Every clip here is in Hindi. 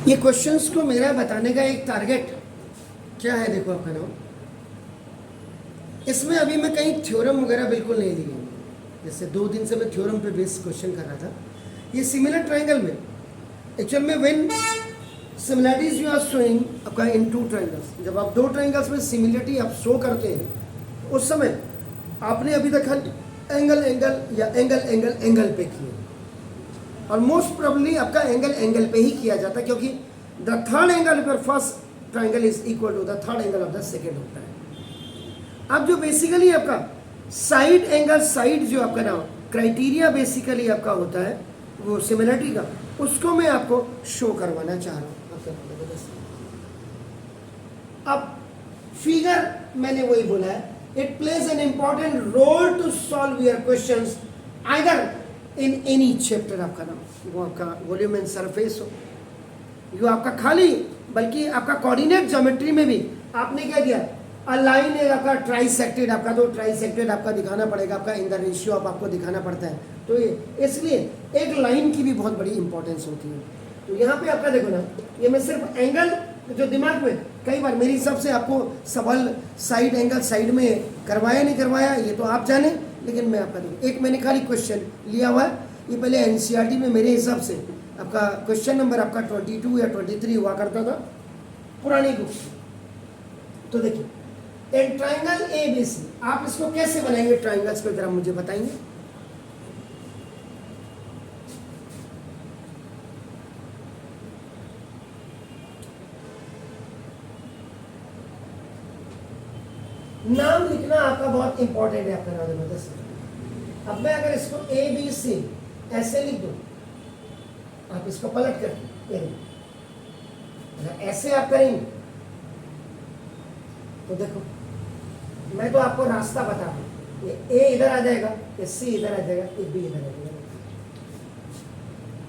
ये क्वेश्चंस को मेरा बताने का एक टारगेट क्या है, देखो आपका नाम, इसमें अभी मैं कहीं थ्योरम वगैरह बिल्कुल नहीं ली गई। जैसे 2 दिन से मैं थ्योरम पे बेस क्वेश्चन कर रहा था। ये सिमिलर ट्राइंगल में एक्चुअल में when similarities you are showing आपका इन 2 ट्राइंगल्स, जब आप 2 ट्राइंगल्स में सिमिलरिटी आप शो करते हैं उस समय आपने अभी तक एंगल एंगल या एंगल एंगल एंगल पे किए, और मोस्ट प्रोबेबली आपका एंगल एंगल पे ही किया जाता है, क्योंकि द थर्ड एंगल पर first triangle is equal to the third angle of the second होता है। अब जो बेसिकली आपका साइड एंगल साइड जो आपका ना क्राइटेरिया बेसिकली आपका होता है वो सिमिलरिटी का, उसको मैं आपको शो करवाना चाह रहा हूँ। अब फिगर मैंने वही बोला है, it plays an important role to solve your questions either in any chapter. आपका नाम वो आपका वॉल्यूम एंड सरफेस हो, यो आपका खाली, बल्कि आपका कोऑर्डिनेट ज्योमेट्री में भी आपने क्या दिया, अ लाइन है आपका ट्राइसेक्टेड, आपका तो ट्राइसेक्टेड आपका दिखाना पड़ेगा, आपका इन द रेशियो ऑफ आपको दिखाना पड़ता है। तो ये इसलिए एक लाइन की भी बहुत बड़ी इंपॉर्टेंस होती है। तो यहाँ पे आपका देखो ना, ये मैं सिर्फ एंगल जो दिमाग में कई बार मेरे हिसाब से आपको सबल साइड एंगल साइड में करवाया नहीं करवाया ये तो आप जाने, लेकिन मैं आपका देखो एक मैंने खाली क्वेश्चन लिया हुआ है। ये पहले एनसीईआरटी में मेरे हिसाब से आपका क्वेश्चन नंबर आपका 22 या 23 हुआ करता था पुरानी बुक। तो देखिए एक ट्राइंगल ए बी सी, आप इसको कैसे बनाएंगे ट्राइंगल्स को जरा मुझे बताएंगे। नाम लिखना आपका बहुत इंपॉर्टेंट है, आपका नाम देखो। अब मैं अगर इसको ए बी सी ऐसे लिख दूं, आप इसको पलट कर अगर ऐसे आप करेंगे तो देखो मैं तो आपको रास्ता बता दूं, ये ए इधर आ जाएगा, ये सी इधर आ जाएगा, ये बी इधर आ जाएगा।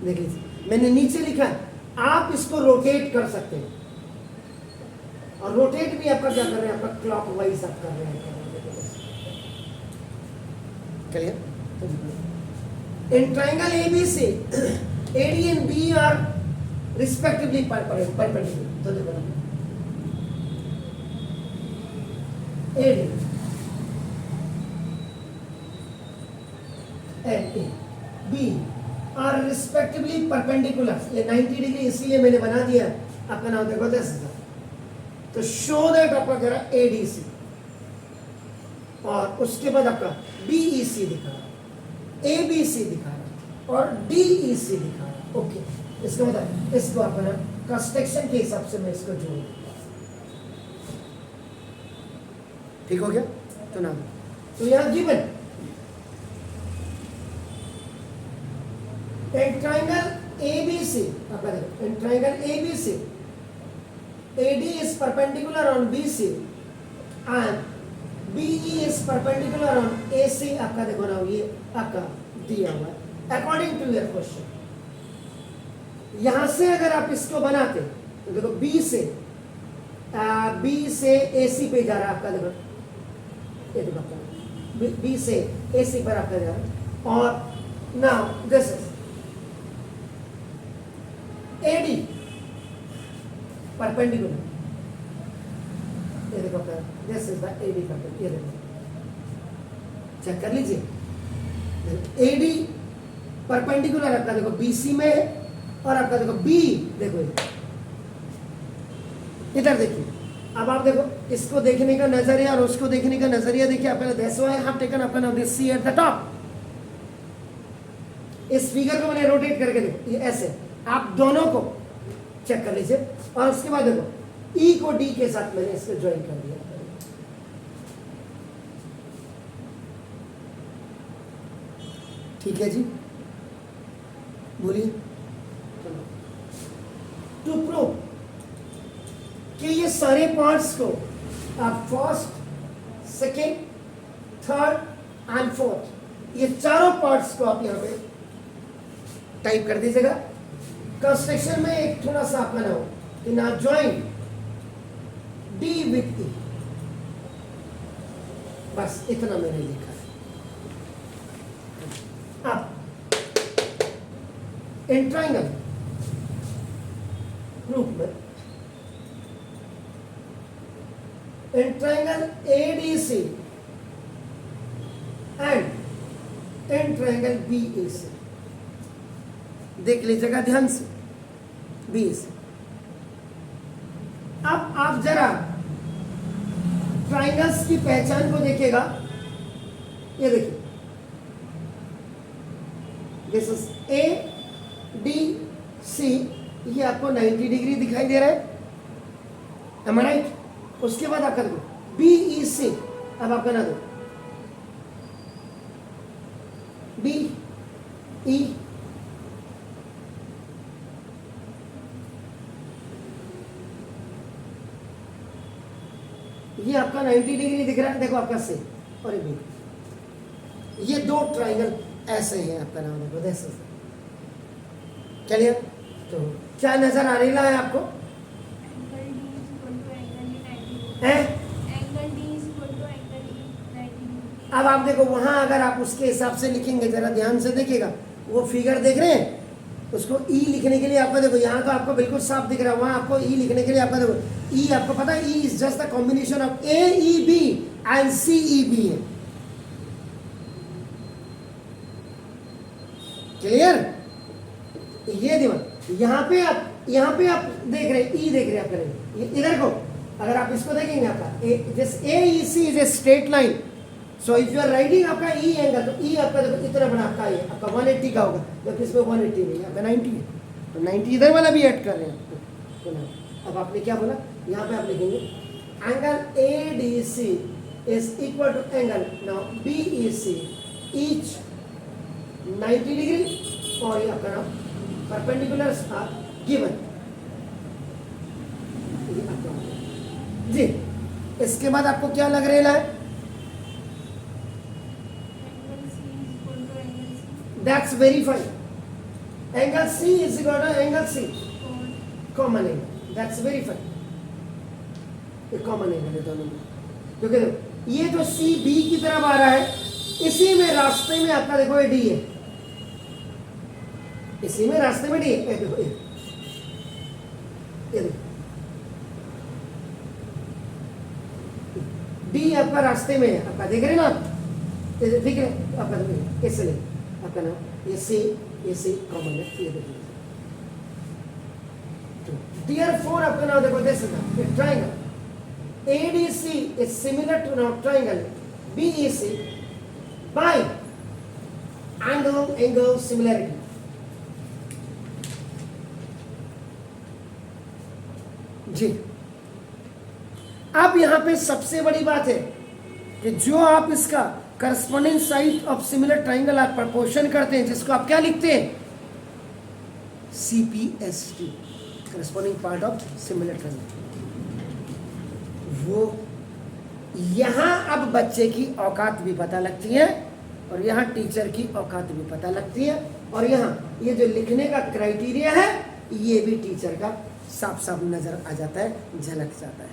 देख लीजिए मैंने नीचे लिखा है, आप इसको रोटेट कर सकते हैं, और रोटेट भी आपका क्या कर रहे हैं, आपका क्लॉकवाइज आप कर रहे हैं। Clear. In triangle ABC AD and B are respectively perpendicular. तो देखो AD and A B are respectively perpendicular. ये 90 डिग्री इसलिए मैंने बना दिया, आपका नाम देखो दस। तो शो दैट आपका कह रहा है एडीसी, और उसके बाद आपका बीईसी दिखा रहा, एबीसी दिखा रहा, और डीईसी दिखा रहा। ओके, इसका मतलब इसको आपका कंस्ट्रक्शन के हिसाब से मैं इसको जोड़ दूंगा। ठीक हो गया। तो नाम तो यहां गिवन एक ट्राइंगल एबीसी, आपका देखो in triangle ABC AD is perpendicular on BC and BE is perpendicular on AC। आपका देखो ना ये आपका दिया हुआ है according to your question। यहां से अगर आप इसको बनाते तो देखो B से AC पे जा रहा है, आपका देखो ये देखो B से AC पर आपका जा रहा है, और now this is AD perpendicular. ये देखो this is the AD perpendicular, ये देखो चेक कर लीजिए। एडी परपेंडिकुलर आपका देखो बीसी में है, और आपका देखो बी देखो इधर देखिए। अब आप देखो इसको देखने का नजरिया और उसको देखने का नजरिया देखिए। आप पहले that's why I have taken अपना this C at the top. इस फिगर को मैंने रोटेट करके देखो, ये ऐसे आप दोनों को चेक कर लीजिए, और उसके बाद देखो ई को डी के साथ मैंने इसको ज्वाइन कर दिया। ठीक है जी, बोलिए। टू प्रूव कि ये सारे पार्ट्स को आप first second third and fourth ये चारों पार्ट्स को आप यहां पे टाइप कर दीजिएगा। कंस्ट्रक्शन में एक थोड़ा सा आपका ना हो कि ना ज्वाइन डी विथ ई, बस इतना मैंने लिखा है। अब इन ट्राइंगल रूप में in triangle ADC and in triangle BAC, देख लीजिएगा ध्यान से, बीएसी। अब आप जरा ट्राइंगल्स की पहचान को देखिएगा, ये देखिए, this is A D C, ये आपको 90 डिग्री दिखाई दे रहा है, am I right? उसके बाद आप कर दो बी ई सी, अब आप बना दो बी ई, ये आपका 90 डिग्री दिख रहा है, देखो आपका सी और बी, ये दो ट्राइंगल ऐसे हैं, आपका नाम देखो, ऐसे चलिए। तो क्या नजर आ रही है आपको? अब आप देखो वहां अगर आप उसके हिसाब से लिखेंगे, जरा ध्यान से देखिएगा, वो फिगर देख रहे हैं, उसको ई लिखने के लिए आपका देखो, यहाँ तो आपको बिल्कुल साफ दिख रहा है, वहां आपको ई लिखने के लिए आपका देखो, ई आपको पता है, E is just the combination of A E B and C E B है। क्लियर? ये दिमाग, यहाँ पे आप देख रहे हैं, ई देख रहे हैं आप करेंगे, इधर को अगर आप इसको देखेंगे, आपका this A E C is a straight line, so if you are writing आपका ई एंगल, तो ई आपका देखो इतना बड़ा आपका ये आपका 180 का होगा, जबकि इसमें 180 नहीं है, आपका 90 है, तो 90 इधर वाला भी ऐड कर रहे हैं आपको। तो अब आपने क्या बोला, यहाँ पे आप लिखेंगे angle A D C is equal to angle now B E C, each 90 degree, और ये आपका नाम परपेंडिकुलर्स आर गिवन जी। इसके बाद आपको क्या लग रहा है? That's very fine. Angle C is equal to angle C, common angle. That's very fine. ये common angle है दोनों में, क्योंकि ये जो C B की तरफ आ रहा है, इसी में रास्ते में आपका देखो ये D है, इसी में रास्ते में D है, देखो ये देखो D आपका रास्ते में है, आपका देख रहे हैं ना आप, ठीक है, आपका देखो इसलिए आपका नाम ये सी कॉमन है, ये देखिए। टियर 4 आपका नाम देखो, this is triangle ADC is similar to now triangle BEC by angle similarity. जी, अब यहां पे सबसे बड़ी बात है कि जो आप इसका corresponding side of similar triangle आप प्रपोर्शन करते हैं, जिसको आप क्या लिखते हैं? CPST, corresponding part of similar triangle. वो यहां अब बच्चे की औकात भी पता लगती है, और यहां टीचर की औकात भी पता लगती है, और यहां ये जो लिखने का क्राइटेरिया है, ये भी टीचर का साफ साफ नजर आ जाता है, झलक जाता है।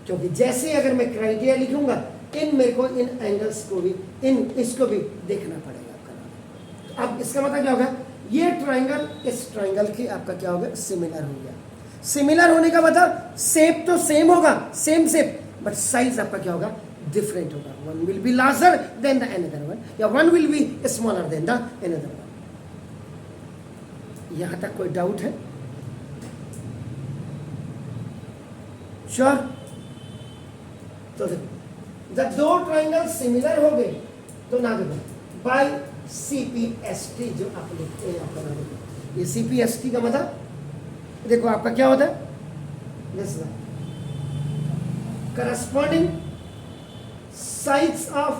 क्योंकि जैसे अगर मैं क्राइटेरिया लिखूंगा, मेरे को इन एंगल्स को भी, इसको भी देखना पड़ेगा आपका। अब इसका मतलब क्या होगा? ये ट्राइंगल इस ट्राइंगल के आपका क्या होगा? सिमिलर हो गया। सिमिलर होने का मतलब शेप तो सेम होगा, सेम शेप, बट साइज आपका क्या होगा? डिफरेंट होगा। One will be larger than the another one, या one will be smaller than the another one. यहां तक कोई डाउट है? श्योर? तो देखो, जब दो ट्राइंगल सिमिलर हो गए तो ना देखो बाय CPST जो आप लिखते हैं, आपका नाम देखो, ये CPST का मतलब देखो आपका क्या होता है? Corresponding sides of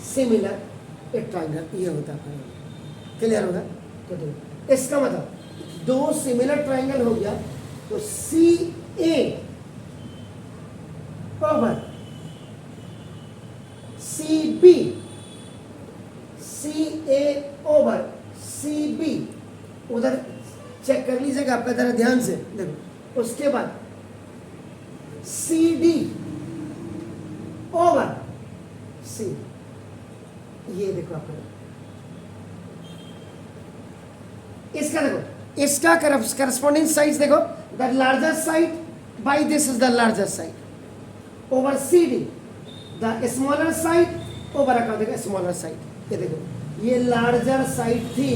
similar A triangle, ये होता है। क्लियर होगा? तो देखो इसका मतलब दो सिमिलर ट्राइंगल हो गया, तो CA over CB, CA over CB, उधर चेक कर लीजिएगा आपका जरा ध्यान से देखो। उसके बाद CD ओवर C, ये देखो आपका, इसका देखो इसका करस्पॉन्डिंग साइड देखो, the larger side by this is the larger side over C D, the smaller side over का देखो स्मॉलर साइड। ये देखो ये लार्जर साइड थी,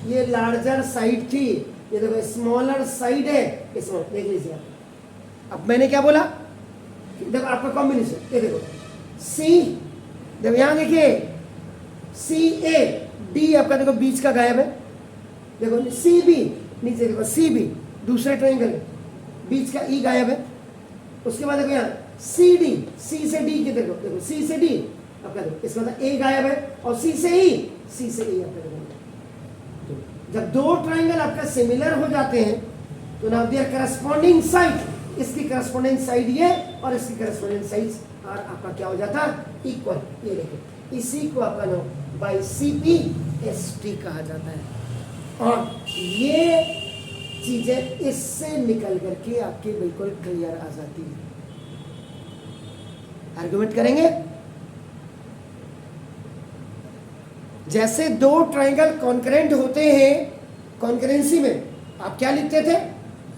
ये लार्जर साइड थी, ये देखो स्मॉलर साइड है, स्मॉल देख लीजिए आप। अब मैंने क्या बोला, देखो आपका कॉम्बिनेशन, ये देखो सी, देखो यहां देखिए सी ए डी आपका देखो बीच का गायब है, देखो सी बी नीचे देखो सी बी दूसरे ट्रायंगल बीच का ई गायब है। उसके बाद देखो यहाँ सी डी, सी से डी के देखो, देखो सी से डी आपका देखो, इसका मतलब ए गायब है, और सी से ई, सी से ई आपका देखो। जब दो ट्रायंगल आपका सिमिलर हो जाते हैं तो नाउ देयर करस्पॉन्डिंग साइड, इसकी करस्पॉन्डिंग साइड ये और इसकी करस्पॉन्डिंग साइड और आपका क्या हो जाता है, इक्वल। ये देखो इसी को आपका नाम by C P S T कहा जाता है। और ये चीजें इससे निकल करके आपके बिल्कुल क्लियर आ जाती है। आर्गुमेंट करेंगे, जैसे दो ट्रायंगल कॉन्करेंट होते हैं, कॉन्करेंसी में आप क्या लिखते थे,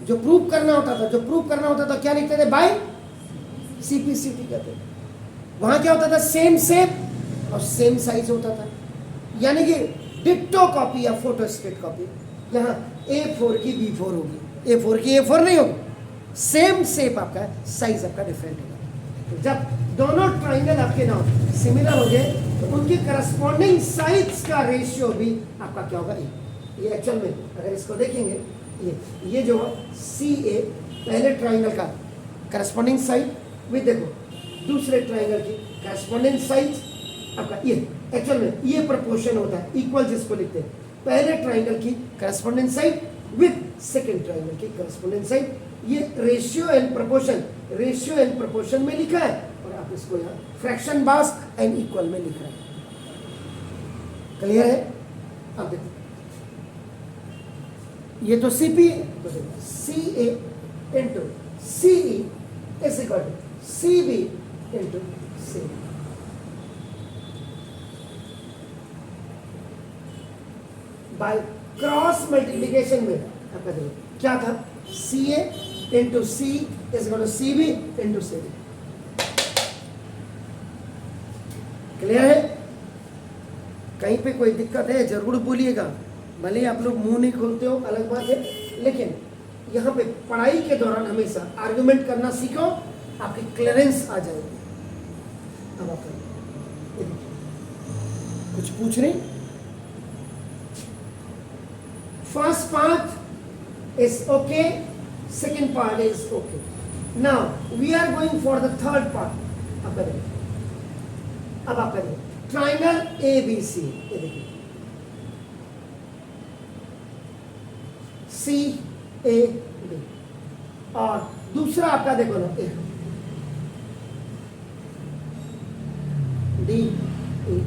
जो प्रूव करना होता था, जो प्रूव करना होता था क्या लिखते थे, बाय सीपीसीटी कहते थे। वहां क्या होता था, सेम शेप और सेम साइज होता था, यानी कि डिट्टो कॉपी या फोटोस्टेट कॉपी। यहाँ A4 की B4 होगी, A4 की A4 नहीं होगी, सेम शेप आपका, साइज आपका डिफरेंट होगा। तो जब दोनों ट्रायंगल आपके नाम सिमिलर हो गए तो उनकी करस्पॉन्डिंग साइड्स का रेशियो भी आपका क्या होगा, ये एक्चुअल में अगर इसको देखेंगे, ये जो सी ए पहले ट्रायंगल का करस्पॉन्डिंग साइड विद देखो दूसरे ट्रायंगल की करस्पॉन्डिंग साइड आपका, ये एक्चुअल में ये प्रोपोर्शन होता है, इक्वल जिसको लिखते हैं, पहले ट्रायंगल की corresponding side with second triangle की करस्पॉन्डिंग साइड। ये ratio and proportion, ratio and proportion में लिखा है और आप इसको यहाँ फ्रैक्शन बास एंड इक्वल में लिख रहे हैं। क्लियर है? अब देखो ये तो C P, C A into C E is equal to C B into C. By cross multiplication में आपका देखो क्या था, C A into C is equal to C B into C B. Clear है? कहीं पे कोई दिक्कत है जरूर बोलिएगा, भले ही आप लोग मुंह नहीं खोलते हो अलग बात है, लेकिन यहाँ पे पढ़ाई के दौरान हमेशा आर्गुमेंट करना सीखो, आपकी क्लियरेंस आ जाएगी। अब आप कुछ पूछ रहे? First part is okay, second part is okay. Now we are going for the third part. अब करें, अब आप करें ट्राइंगल ए बी सी, ये देखिए सी ए बी, और दूसरा आपका देखो ना ए डी ए।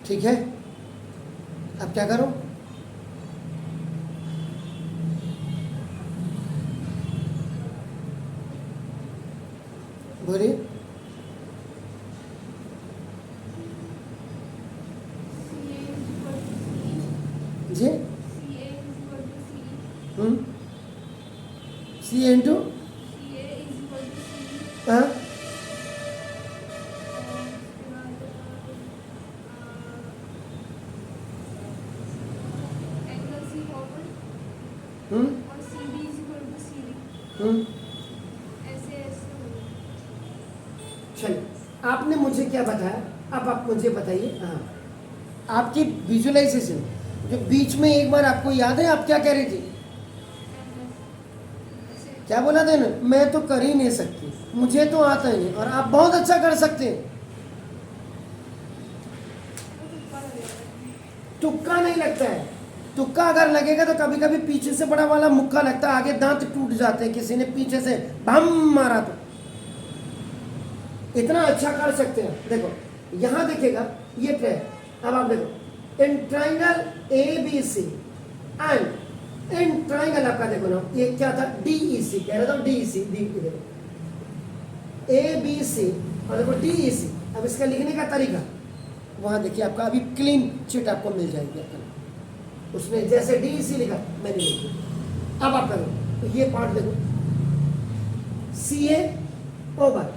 ठीक है, अब क्या करो, बोलिए। जी सी इंटू हाँ चलिए, आपने मुझे क्या बताया, अब आप मुझे बताइए। हाँ, आपकी विजुअलाइजेशन जो बीच में एक बार आपको याद है आप क्या कह रही थी, क्या बोला था ना, मैं तो कर ही नहीं सकती, मुझे तो आता ही नहीं, और आप बहुत अच्छा कर सकते हैं। तुक्का नहीं लगता है, तुक्का अगर लगेगा तो कभी कभी पीछे से बड़ा वाला मुक्का लगता है, आगे दांत टूट जाते हैं, किसी ने पीछे से भम मारा तो। इतना अच्छा कर सकते हैं। देखो यहां देखिएगा ये ट्रे, अब आप देखो in triangle A B C and in triangle आपका देखो ना, ये क्या था, डी ई सी कह रहा था, डी ई सी, डी देखो ए बी सी और देखो डी ई सी। अब इसका लिखने का तरीका, वहाँ देखिए आपका अभी क्लीन चिट आपको मिल जाएगी आपका। उसने जैसे DEC लिखा मैंने लिख दिया। अब आप करो तो ये पार्ट देखो, CA over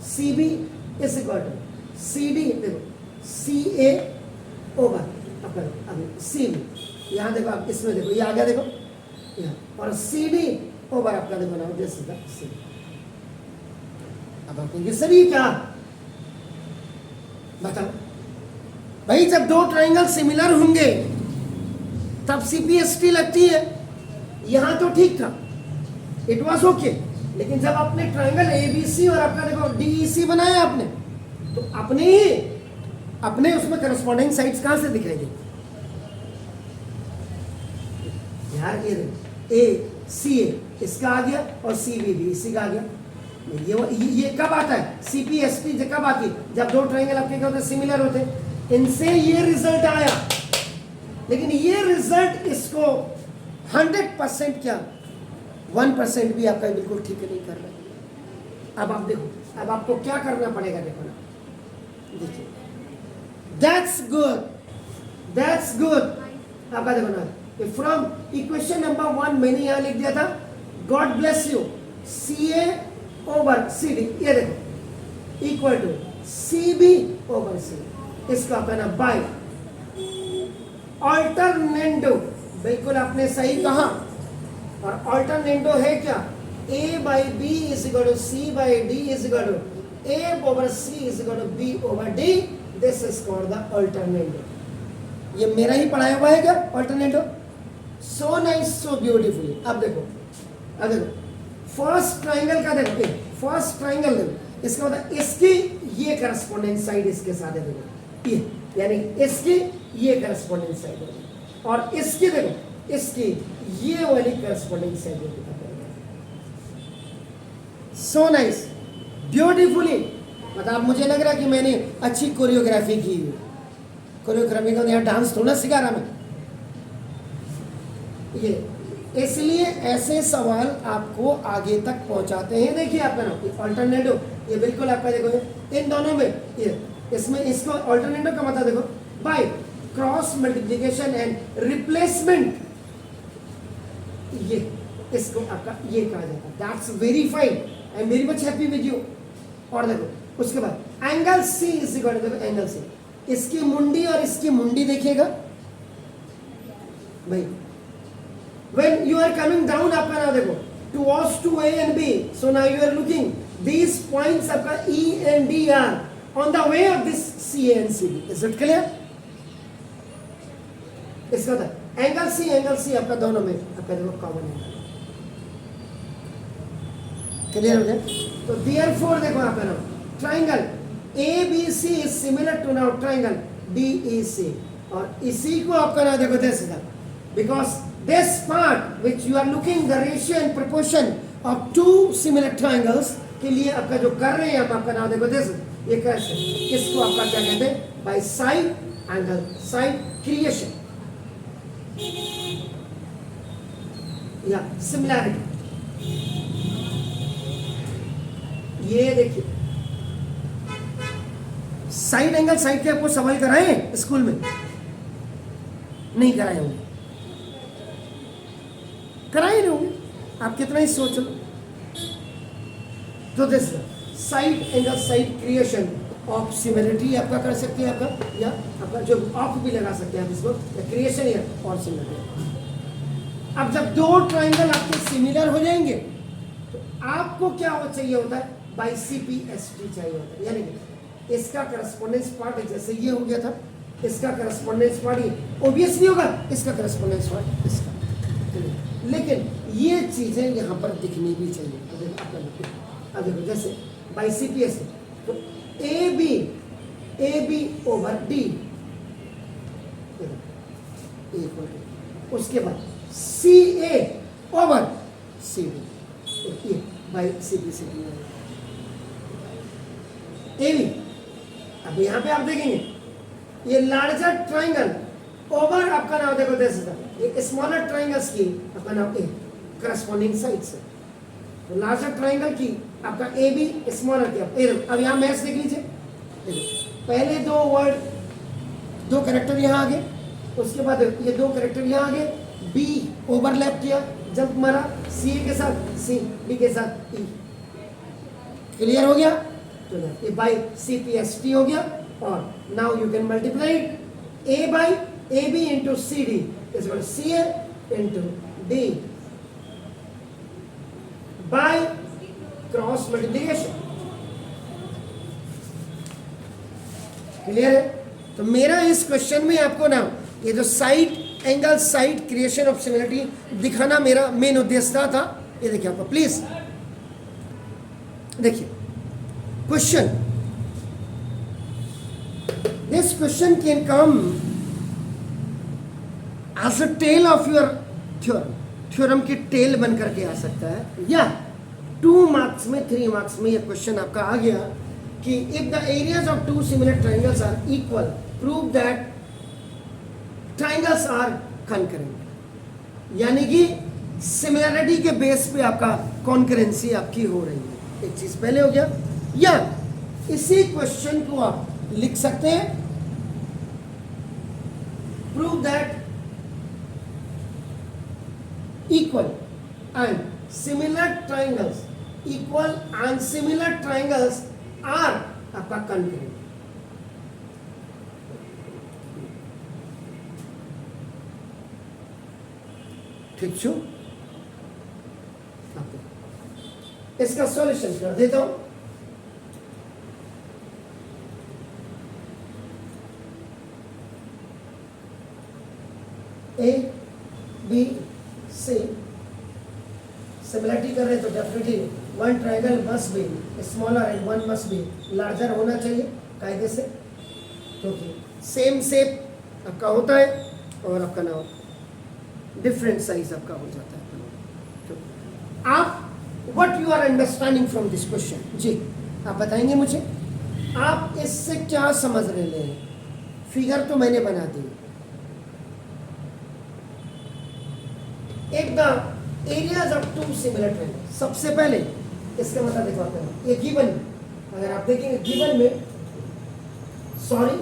CB is equal to CD, देखो CA ओवर आप करो अभी CB, यहाँ देखो आप इसमें देखो ये आ गया देखो यहाँ, और CD ओवर आपका देखो ना जैसे CD। अब आप ये सभी क्या बताओ भाई, जब दो ट्राइंगल सिमिलर होंगे तब CPST लगती है। यहां तो ठीक था, इट वॉज ओके, लेकिन जब आपने ट्राइंगल ABC और आपका देखो DEC बनाया आपने, तो अपने उसमें करस्पॉन्डिंग साइड्स कहां से दिखाई देती यार? ये ACA इसका आ गया और CB भी इसी का आ गया। ये कब आता है? CPST कब आती है? जब दो ट्राइंगल आपके क्या होते हैं? सिमिलर होते हैं। इनसे ये रिजल्ट आया, लेकिन ये रिजल्ट इसको 100% क्या 1% भी आपका बिल्कुल ठीक नहीं कर रहा है। अब आप देखो, अब आपको क्या करना पड़ेगा, देखो ना, देखिए दैट्स गुड। आपका देखो ना, फ्रॉम इक्वेशन नंबर 1 मैंने यहां लिख दिया था God bless you CA over CD, ये देखो equal to CB over CD, इसका कहना बाय अल्टरनेंडो। बिल्कुल आपने सही कहा, और अल्टरनेंडो है क्या? A by B is equal to C by D is equal to A over C is equal to B over D. This is called the alternando. ये मेरा ही पढ़ाया हुआ है क्या अल्टरनेंडो? सो नाइस, सो ब्यूटीफुली। अब देखो फर्स्ट ट्राइंगल का देखो, फर्स्ट ट्राइंगल देखो, इसका मतलब इसकी ये करस्पॉन्डेंट साइड इसके साथ है, देखो ये, यानी इसकी ये करस्पॉन्डेंट साइड है, और इसकी देखो इसकी ये वाली करस्पॉन्डेंट साइड है। So nice, beautifully. मतलब मुझे लग रहा है कि मैंने अच्छी कोरियोग्राफी की है। कोरियोग्राफी का यहाँ डांस थोड़ा सिखा रहा मैं, ये इसलिए ऐसे सवाल आपको आगे तक पहुंचाते हैं। देखिए आपका ना अल्टरनेटिव, ये बिल्कुल आपका देखो इन दोनों में ये, इसमें इसको अल्टरनेटिव का मतलब देखो by cross multiplication and replacement, ये इसको आपका ये कहा जाता है। That's very fine, I am very much happy with you. और देखो उसके बाद angle C is equal to, देखो एंगल C, इसकी मुंडी और इसकी मुंडी देखिएगा भाई। When you are coming down आपका ना देखो towards to A and B, so now you are looking these points आपका E and D are on the way of this CA and CB. Is it clear? इसका था एंगल C आपका दोनों में आपका देखो कॉमन है। क्लियर हो गया? तो therefore देखो आपका ना triangle ABC is similar to now triangle DEC, और इसी को आपका ना देखो जैसे था, because this part which you are looking the ratio and proportion of two similar triangles के लिए आपका जो कर रहे हैं हम आपका नाम देखो this, ये कैसे, इसको आपका क्या कहते हैं? by side angle, side creation या similarity। ये देखिए साइड एंगल साइड के आपको सवाल कराए हैं स्कूल में? नहीं कराए होंगे, कराए नहीं होंगे, आप कितना ही सोच लो। तो this side angle side creation of similarity आपका कर सकते हैं आपका, या आपका जो ऑफ भी लगा सकते हैं आप इसको, या क्रिएशन या और सिमिलरिटी। अब जब दो ट्राइंगल आपके सिमिलर हो जाएंगे तो आपको क्या हो चाहिए होता है? बाय CPST चाहिए होता है, यानी कि इसका करस्पॉन्डेंस पार्ट जैसे ये हो गया था, इसका करस्पॉन्डेंस पार्ट ये ऑब्वियसली होगा, इसका करस्पॉन्डेंस पार्ट इसका, लेकिन ये चीजें यहाँ पर दिखनी भी चाहिए। अब देखो जैसे बाय CPST तो AB over D equal to, उसके बाद CA over CD by CPST AB। अब यहाँ पे आप देखेंगे ये लार्जर ट्राइंगल ओवर आपका नाम देखो जैसे था, ये स्मॉलर ट्राइंगल्स की आपका नाम ए करस्पॉन्डिंग साइड से, तो लार्जर ट्राइंगल की आपका AB स्मॉलर की। अब यहाँ मैच देख लीजिए, पहले दो वर्ड दो कैरेक्टर यहाँ आ गए, उसके बाद ये दो कैरेक्टर यहाँ आ गए, बी ओवरलैप किया, जंप मारा सी ए के साथ, सी डी के साथ ई, क्लियर हो गया? तो ये by C P S T हो गया। और now you can multiply it, A by A B into C D is equal C A into D by cross multiplication. Clear है? तो मेरा इस क्वेश्चन में आपको ना ये जो side angle side creation of similarity दिखाना मेरा मेन उद्देश्य था। ये देखिए आपको प्लीज देखिए question, this question can come as a tail of your theorem, theorem की टेल बन करके आ सकता है, या 2 मार्क्स में 3 मार्क्स में ये क्वेश्चन आपका आ गया कि if the areas of 2 similar triangles are equal prove that triangles are concurrent, यानी कि सिमिलरिटी के बेस पे आपका कॉन्करेंसी आपकी हो रही है। एक चीज पहले हो गया, या इसी क्वेश्चन को आप लिख सकते हैं prove that equal and similar triangles equal and similar triangles are आपका concurrent। ठीक छो? इसका सॉल्यूशन कर देता हूं। ए बी से सिमिलरिटी कर रहे तो definitely one triangle must be smaller and one must be larger होना चाहिए कायदे से, क्योंकि सेम शेप आपका होता है और आपका नाम डिफरेंट साइज आपका हो जाता है। तो आप what you are understanding from this question, जी आप बताएंगे मुझे, आप इससे क्या समझ रहे हैं? फिगर तो मैंने बना दी, एक the areas of 2 similar triangle. सबसे पहले इसका मतलब देखो आपका ये गिवन, अगर आप देखेंगे गिवन में, sorry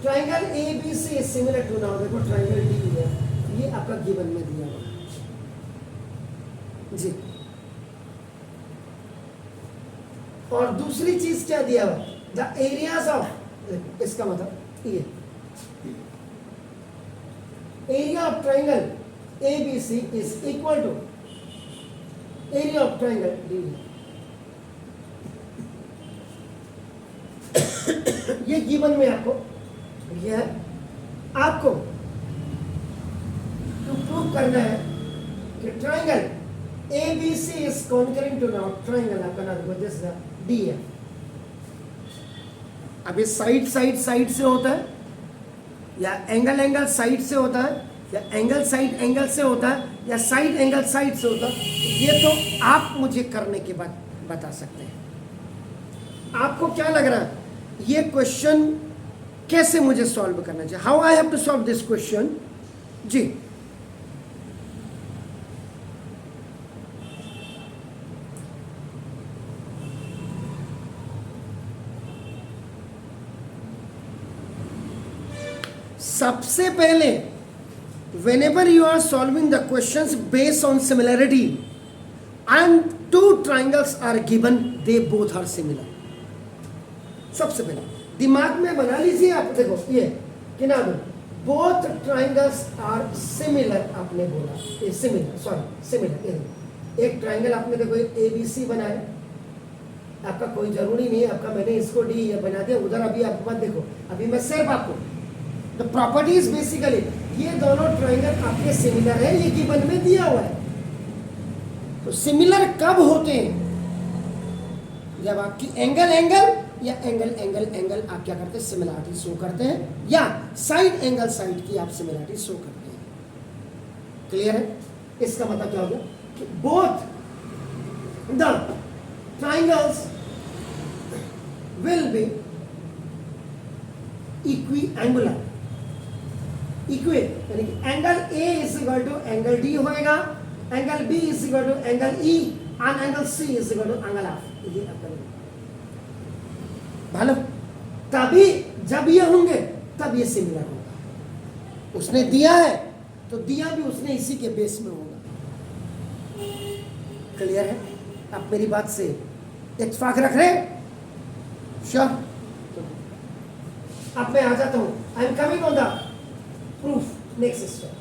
triangle A B C is similar to, now देखो ट्रायंगल डी है, ये आपका गिवन में दिया हुआ है जी। और दूसरी चीज क्या दिया हुआ, द एरियाज ऑफ, इसका मतलब ये area of triangle ABC is equal to area of triangle DE। ये गिवन में आपको ये है, आपको तो प्रूव करना है कि triangle ABC is concurrent to now triangle आपका नाम देखो दिस D है। अब ये साइड साइड साइड से होता है, या एंगल एंगल साइड से होता है, या एंगल साइड एंगल से होता है, या साइड एंगल साइड से होता है, ये तो आप मुझे करने के बाद बता सकते हैं। आपको क्या लग रहा है ये क्वेश्चन कैसे मुझे सॉल्व करना चाहिए, how I have to solve this question? जी सबसे पहले whenever you are solving the questions based on similarity and 2 triangles are given, they both are similar, सबसे पहले दिमाग में बना लीजिए आप, देखो ये कि ना दो both triangles are similar, आपने बोला ये सिमिलर, सॉरी सिमिलर, एक ट्राइंगल आपने देखो ABC बनाया, आपका कोई जरूरी नहीं है आपका मैंने इसको डी ये बना दिया उधर, अभी आप मत देखो, अभी मैं सिर्फ आपको द प्रॉपर्टीज बेसिकली, ये दोनों ट्रायंगल आपके सिमिलर है, ये गिवन में दिया हुआ है। तो सिमिलर कब होते हैं? जब आपकी एंगल एंगल या एंगल एंगल एंगल आप क्या करते हैं, सिमिलरिटी शो करते हैं, या साइड एंगल साइड की आप सिमिलरिटी शो करते हैं। क्लियर है? इसका मतलब क्या हो गया कि both the triangles will be equiangular, इक्वे यानी कि angle A is equal to angle D होएगा, angle B is equal to angle E and angle C is equal to angle F. ये भालो तभी जब ये होंगे तब ये सिमिलर होगा। उसने दिया है तो दिया भी उसने इसी के बेस में होगा। क्लियर है? आप मेरी बात से इत्तेफाक रख रहे? श्योर? अब मैं आ जाता हूं, I am coming on the proof. Next step,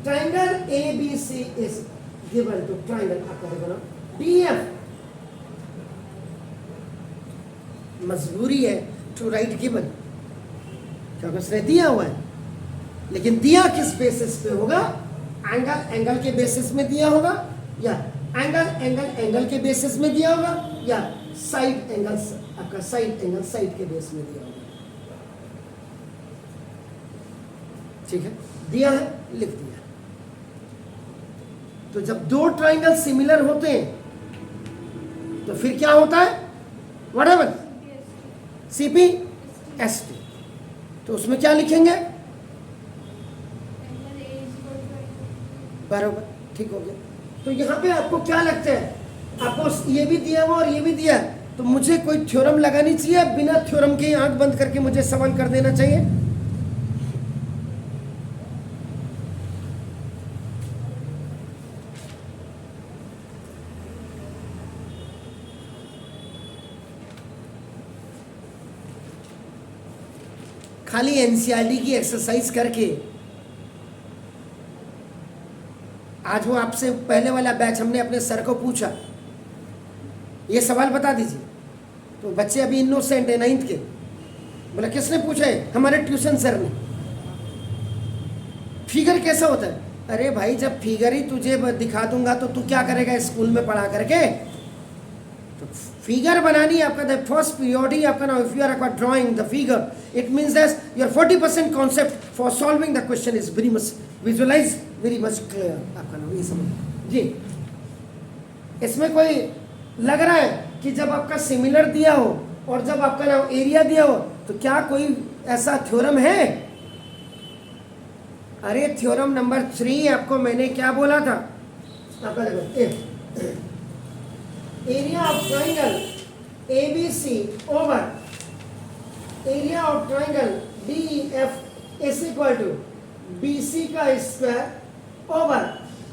triangle A B C is given to triangle, आपका देखो ना डी एफ। मजबूरी है टू राइट गिवन, क्योंकि उसने दिया हुआ है, लेकिन दिया किस बेसिस पे होगा? एंगल एंगल के बेसिस में दिया होगा, या एंगल के बेसिस में दिया होगा, या साइड एंगल, आपका साइड एंगल साइड के बेस में दिया होगा। ठीक है, दिया है, लिख दिया। तो जब दो ट्राइंगल सिमिलर होते हैं तो फिर क्या होता है? Whatever CP S T. तो उसमें क्या लिखेंगे? बराबर, ठीक हो गया। तो यहां पे आपको क्या लगता है? आपको ये भी दिया हुआ और ये भी दिया है, तो मुझे कोई थ्योरम लगानी चाहिए? बिना थ्योरम के आंख बंद करके मुझे सवाल कर देना चाहिए? खाली एनसीईआरटी की एक्सरसाइज करके, आज वो आपसे पहले वाला बैच हमने अपने सर को पूछा ये सवाल बता दीजिए, तो बच्चे अभी इनोसेंट है 9th के, बोला किसने पूछा है? हमारे ट्यूशन सर ने। फिगर कैसा होता है? अरे भाई जब फिगर ही तुझे दिखा दूंगा तो तू क्या करेगा स्कूल में पढ़ा करके? तो फिगर बनानी आपका द फर्स्ट पीरियड ही आपका ना, if you are drawing the figure it means that your 40% concept for solving the question is very much visualise, very much clear. आपका नाम ये समझ जी। इसमें कोई लग रहा है कि जब आपका सिमिलर दिया हो और जब आपका नाम एरिया दिया हो तो क्या कोई ऐसा थ्योरम है? अरे थ्योरम नंबर 3 आपको मैंने क्या बोला था? आपका देखो, area of triangle ABC over area of triangle DEF is equal to BC का स्क्वायर ओवर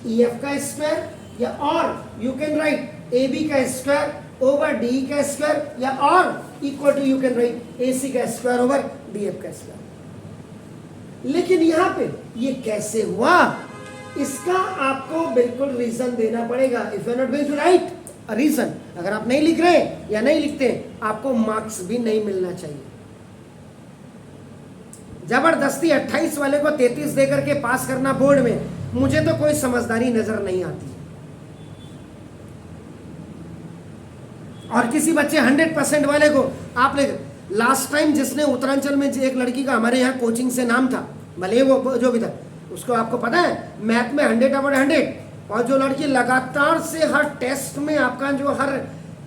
EF का स्क्वायर, या और यू कैन राइट AB का स्क्वायर ओवर DE का स्क्वायर, या और equal to you can write AC का स्क्वायर ओवर DF का स्क्वायर। लेकिन यहां पे ये कैसे हुआ? इसका आपको बिल्कुल रीजन देना पड़ेगा। If you are not going to write a reason, अगर आप नहीं लिख रहे या नहीं लिखते, आपको मार्क्स भी नहीं मिलना चाहिए। जबरदस्ती 28 वाले को 33 देकर के पास करना बोर्ड में, मुझे तो कोई समझदारी नजर नहीं आती। और किसी बच्चे 100% वाले को आप ले, लास्ट टाइम जिसने उत्तरांचल में एक लड़की का हमारे यहाँ कोचिंग से नाम था, भले वो जो भी था, उसको आपको पता है मैथ में 100/100, और जो लड़की लगातार से हर टेस्ट में आपका जो हर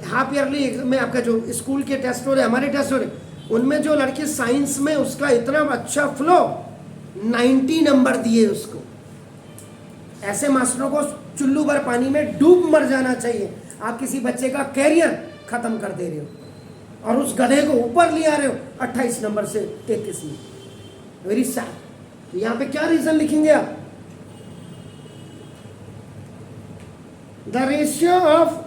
हाफ ईयरली में आपका जो स्कूल के टेस्ट हो रहे, हमारे टेस्ट हो रहे, उनमें जो लड़की साइंस में उसका इतना अच्छा फ्लो, 90 नंबर दिए उसको। ऐसे मास्टरों को चुल्लू भर पानी में डूब मर जाना चाहिए। आप किसी बच्चे का कैरियर खत्म कर दे रहे हो और उस गधे को ऊपर ले आ रहे हो 28 नंबर से 33 में। Very sad. तो यहां पे क्या रीजन लिखेंगे आप? The ratio of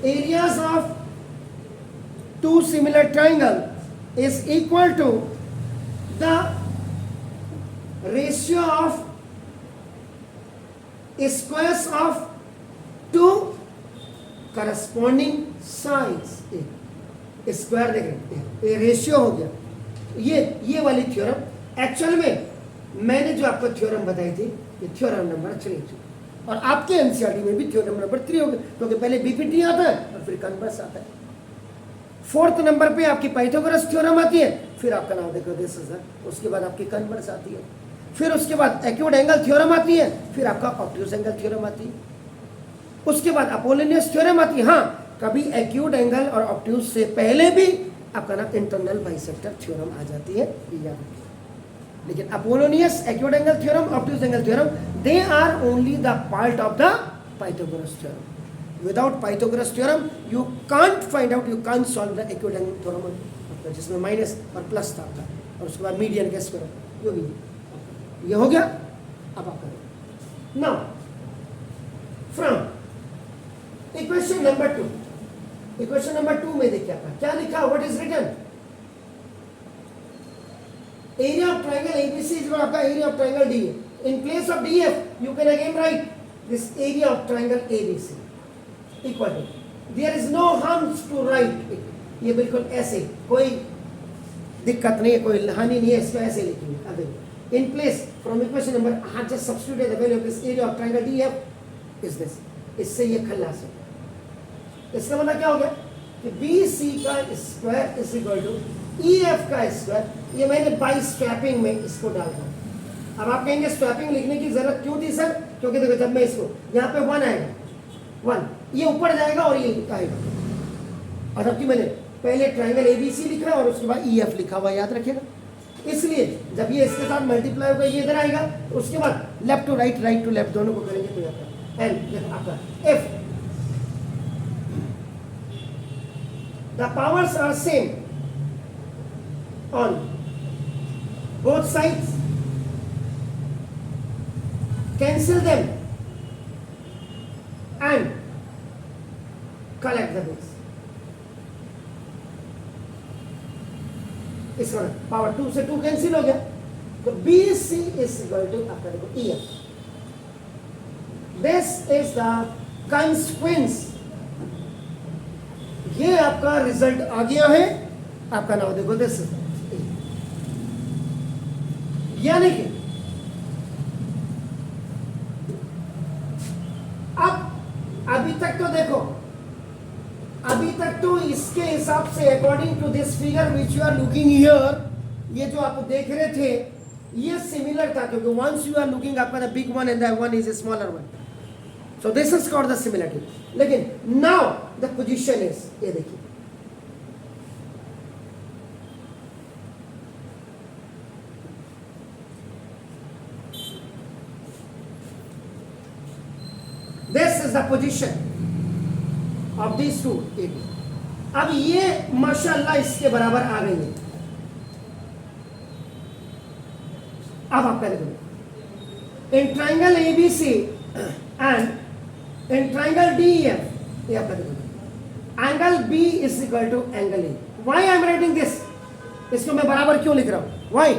areas of two similar triangle is equal to the ratio of squares of two corresponding sides। Square देख रहे हैं, ये रेशियो हो गया। ये वाली थ्योरम एक्चुअल में मैंने जो आपको थ्योरम बताई थी, ये थ्योरम नंबर 3 थी, और आपके एनसीईआरटी में भी थ्योरम नंबर 3 हो गया, क्योंकि पहले बीपीटी आता है और फिर कन्वर्स आता है। 4th नंबर पे आपकी पाइथागोरस थ्योरम आती है, फिर आपका नाम देखो दिस इज, उसके बाद आपकी कन्वर्स आती है, फिर उसके बाद एक्यूट एंगल थ्योरम आती है, फिर आपका ऑब्ट्यूज एंगल थ्योरम आती है, उसके बाद अपोलोनियस थ्योरम आती है। हाँ, कभी एक्यूट एंगल और ऑब्ट्यूज से पहले भी आपका ना इंटरनल बाइसेक्टर थ्योरम आ जाती है, याद रखिए। लेकिन Apollonius, acute angle theorem, obtuse angle theorem, they are only the part of the Pythagoras theorem. Without Pythagoras theorem you can't find out, you can't solve the equivalent theorem, जिसमें माइनस और प्लस था आपका, और उसके बाद मीडियन गेस करो, जो भी ये हो गया। अब आप करो now from equation number 2, equation number 2 में देखिए आपका क्या लिखा, what is written, area of triangle ABC is आपका area of triangle DA, in place of DF you can again write this area of triangle ABC equal to, there is no harms to write it, ये बिल्कुल ऐसे, कोई दिक्कत नहीं है, कोई हानि नहीं है, इसको ऐसे लिखेंगे। अब in place from equation number, हाँ just substitute the value of this area of triangle DF is this, इससे ये खल्लास है। इसका मतलब क्या हो गया कि बी सी का square is equal to E F का स्क्वायर, ये मैंने बाई स्वैपिंग में इसको डाल रहा हूं। अब आप कहेंगे स्वैपिंग लिखने की जरूरत क्यों थी सर, क्योंकि देखो जब मैं इसको यहाँ पे 1 आएगा, 1 ये ऊपर जाएगा और ये आएगा, और जबकि मैंने पहले ट्रायंगल एबीसी लिखा और उसके बाद ई एफ लिखा हुआ, याद रखिएगा। इसलिए जब ये इसके साथ मल्टीप्लाई होगा ये इधर आएगा, उसके बाद left to right, right to left दोनों को करेंगे तो यहाँ एंड आपका F, the powers are same on both sides, cancel them and collect the base। इसका पावर 2 से 2 कैंसिल हो गया, तो B C is equal to आपका देखो E F, this is the consequence, ये आपका रिजल्ट आ गया है आपका। नाउ देखो दिस इज यानी कि अब अभी तक तो देखो, अभी तक तो इसके हिसाब से according to this figure which you are looking here, ये जो आप देख रहे थे ये सिमिलर था, क्योंकि वंस यू आर लुकिंग आपका the big one and the one is a smaller one, so this is called the similarity. लेकिन नाउ द पोजीशन इज, ये देखिए this is the position of these two AB। अब ये माशाल्लाह इसके बराबर आ गई है। अब आप करेंगे in triangle ABC and in triangle DEF, ये आप करेंगे angle B is equal to angle A। Why I am writing this, इसको मैं बराबर क्यों लिख रहा हूं, व्हाई,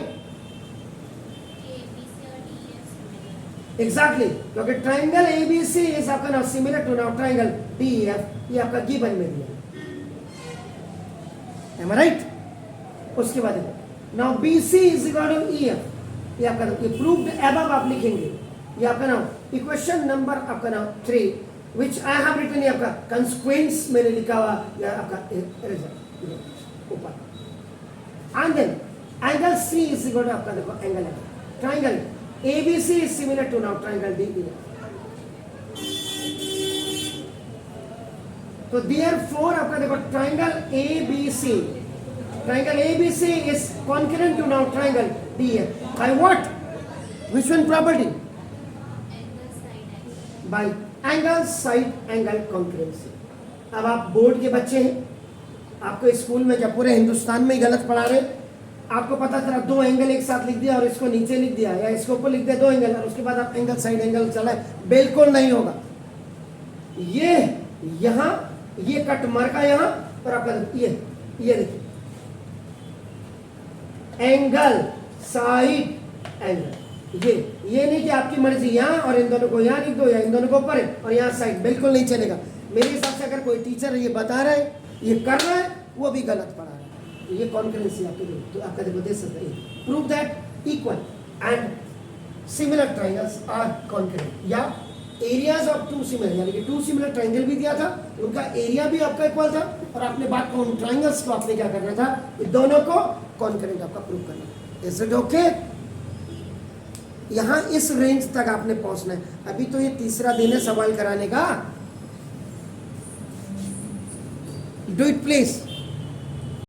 एग्जैक्टली क्योंकि ट्राइंगल एबीसी इज आपका now similar to now triangle DF, ये आपका गिवन में दिया, एम आई राइट। उसके बाद now BC is equal to EF, ये आपका ये प्रूव्ड अबव आप लिखेंगे, ये आपका नाउ इक्वेशन नंबर आपका now 3 which I have written, ये आपका कंसिक्वेंस मैंने लिखा हुआ, या आपका रिजल्ट ऊपर, and then angle C is equal to आपका देखो angle triangle ABC is similar to now triangle DEF। तो therefore आपका देखो triangle ABC, triangle ABC is concurrent to now triangle DEF by what, which one property, by angle side angle concurrency। अब आप बोर्ड के बच्चे हैं, आपको स्कूल में जब पूरे हिंदुस्तान में ही गलत पढ़ा रहे, आपको पता चला 2 एंगल एक साथ लिख दिया और इसको नीचे लिख दिया, या इसको ऊपर लिख दिया 2 एंगल और उसके बाद आप एंगल साइड एंगल चला, बिल्कुल नहीं होगा। ये यहां ये कट मार का यहां, और आपका ये देखिए एंगल साइड एंगल, ये नहीं कि आपकी मर्जी यहां और इन दोनों को यहां लिख दो या इन दोनों को ऊपर और यहां साइड, बिल्कुल नहीं चलेगा। मेरे हिसाब से अगर कोई टीचर ये बता रहा है, ये कर रहा है, वो भी गलत पढ़ा रहा है। ये कॉन्करेंसी आपके लिए, तो आपका देखो दे सकते हैं prove that equal and similar triangles are concurrent, या एरियाज ऑफ 2 सिमिलर, यानी कि 2 सिमिलर ट्राइंगल भी दिया था, उनका एरिया भी आपका इक्वल था, और आपने बात को उन ट्राइंगल्स को आपने क्या करना था, दोनों को कॉन्करेंट आपका प्रूव करना। Is it okay? यहां इस रेंज तक आपने पहुंचना है। अभी तो ये तीसरा दिन है सवाल कराने का। Do it please.